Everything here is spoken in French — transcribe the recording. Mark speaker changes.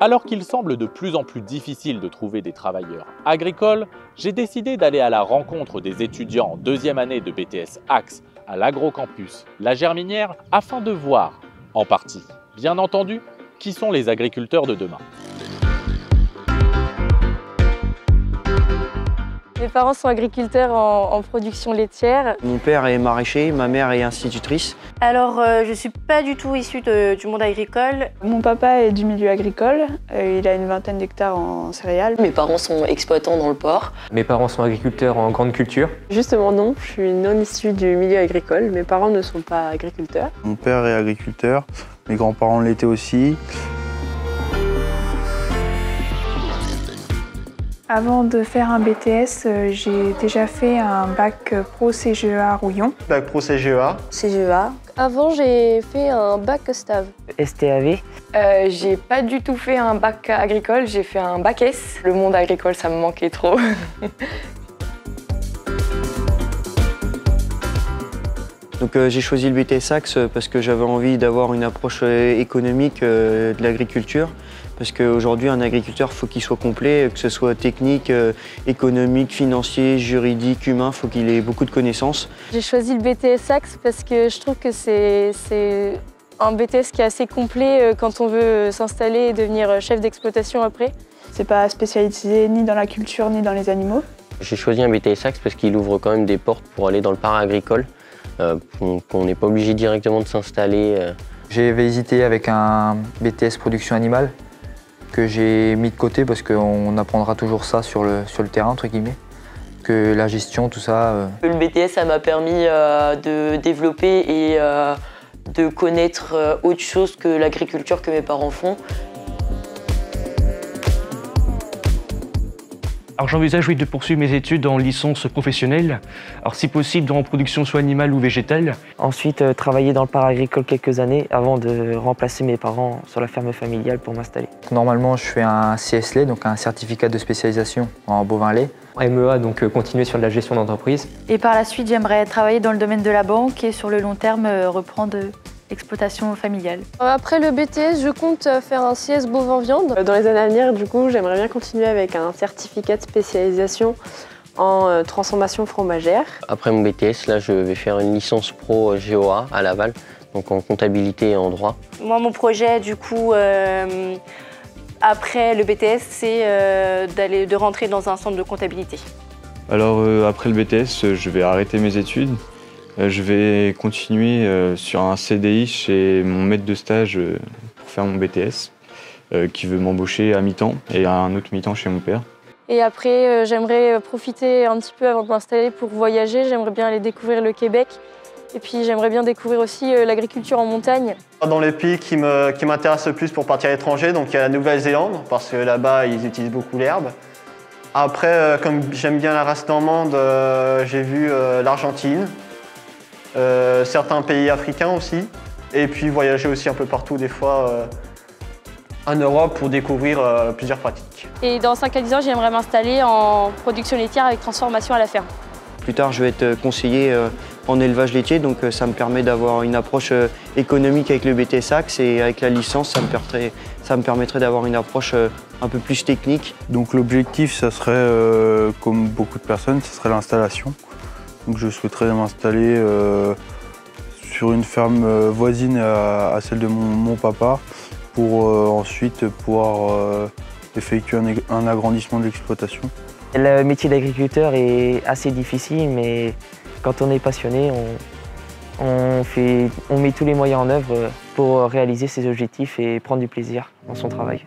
Speaker 1: Alors qu'il semble de plus en plus difficile de trouver des travailleurs agricoles, j'ai décidé d'aller à la rencontre des étudiants en deuxième année de BTS Axe à l'agrocampus La Germinière afin de voir, en partie, bien entendu, qui sont les agriculteurs de demain.
Speaker 2: Mes parents sont agriculteurs en production laitière.
Speaker 3: Mon père est maraîcher, ma mère est institutrice.
Speaker 4: Alors, je ne suis pas du tout issue du monde agricole.
Speaker 5: Mon papa est du milieu agricole, il a une vingtaine d'hectares en céréales.
Speaker 6: Mes parents sont exploitants dans le port.
Speaker 7: Mes parents sont agriculteurs en grande culture.
Speaker 8: Justement non, je suis non issue du milieu agricole, mes parents ne sont pas agriculteurs.
Speaker 9: Mon père est agriculteur, mes grands-parents l'étaient aussi.
Speaker 5: Avant de faire un BTS, j'ai déjà fait un bac pro CGEA Rouillon.
Speaker 10: Bac pro CGEA.
Speaker 2: CGEA. Avant, j'ai fait un bac STAV.
Speaker 3: STAV.
Speaker 8: J'ai pas du tout fait un bac agricole, j'ai fait un bac S. Le monde agricole, ça me manquait trop.
Speaker 3: Donc j'ai choisi le BTS Axe parce que j'avais envie d'avoir une approche économique de l'agriculture. Parce qu'aujourd'hui, un agriculteur, il faut qu'il soit complet, que ce soit technique, économique, financier, juridique, humain, il faut qu'il ait beaucoup de connaissances.
Speaker 2: J'ai choisi le BTS Axe parce que je trouve que c'est un BTS qui est assez complet quand on veut s'installer et devenir chef d'exploitation après.
Speaker 5: C'est pas spécialisé ni dans la culture ni dans les animaux.
Speaker 6: J'ai choisi un BTS Axe parce qu'il ouvre quand même des portes pour aller dans le para-agricole, qu'on n'est pas obligé directement de s'installer.
Speaker 7: J'ai hésité avec un BTS production animale que j'ai mis de côté parce qu'on apprendra toujours ça sur le terrain, entre guillemets, que la gestion, tout ça.
Speaker 6: Le BTS, ça m'a permis de développer et de connaître autre chose que l'agriculture que mes parents font.
Speaker 11: Alors j'envisage de poursuivre mes études en licence professionnelle, alors si possible en production soit animale ou végétale.
Speaker 3: Ensuite, travailler dans le para-agricole quelques années avant de remplacer mes parents sur la ferme familiale pour m'installer.
Speaker 7: Normalement, je fais un CSLA, donc un certificat de spécialisation en bovin lait. MEA, donc continuer sur de la gestion d'entreprise.
Speaker 4: Et par la suite, j'aimerais travailler dans le domaine de la banque et sur le long terme, reprendre l'exploitation familiale.
Speaker 2: Après le BTS, je compte faire un CS bovin-viande.
Speaker 8: Dans les années à venir, du coup, j'aimerais bien continuer avec un certificat de spécialisation en transformation fromagère.
Speaker 6: Après mon BTS, là, je vais faire une licence pro GOA à Laval, donc en comptabilité et en droit.
Speaker 4: Moi, mon projet, du coup, après le BTS, c'est de rentrer dans un centre de comptabilité.
Speaker 9: Alors après le BTS, je vais arrêter mes études. Je vais continuer sur un CDI chez mon maître de stage pour faire mon BTS, qui veut m'embaucher à mi-temps et à un autre mi-temps chez mon père.
Speaker 2: Et après, j'aimerais profiter un petit peu avant de m'installer pour voyager. J'aimerais bien aller découvrir le Québec. Et puis j'aimerais bien découvrir aussi l'agriculture en montagne.
Speaker 10: Dans les pays qui m'intéressent le plus pour partir à l'étranger, donc il y a la Nouvelle-Zélande, parce que là-bas, ils utilisent beaucoup l'herbe. Après, comme j'aime bien la race normande, j'ai vu l'Argentine. Certains pays africains aussi, et puis voyager aussi un peu partout des fois en Europe pour découvrir plusieurs pratiques.
Speaker 2: Et dans 5 à 10 ans, j'aimerais m'installer en production laitière avec transformation à la ferme.
Speaker 3: Plus tard, je vais être conseiller en élevage laitier, donc ça me permet d'avoir une approche économique avec le BTS Axe et avec la licence, ça me permettrait d'avoir une approche un peu plus technique.
Speaker 9: Donc l'objectif, ça serait, comme beaucoup de personnes, ça serait l'installation. Donc je souhaiterais m'installer sur une ferme voisine à celle de mon papa pour ensuite pouvoir effectuer un agrandissement de l'exploitation.
Speaker 3: Le métier d'agriculteur est assez difficile, mais quand on est passionné, on met tous les moyens en œuvre pour réaliser ses objectifs et prendre du plaisir dans son travail.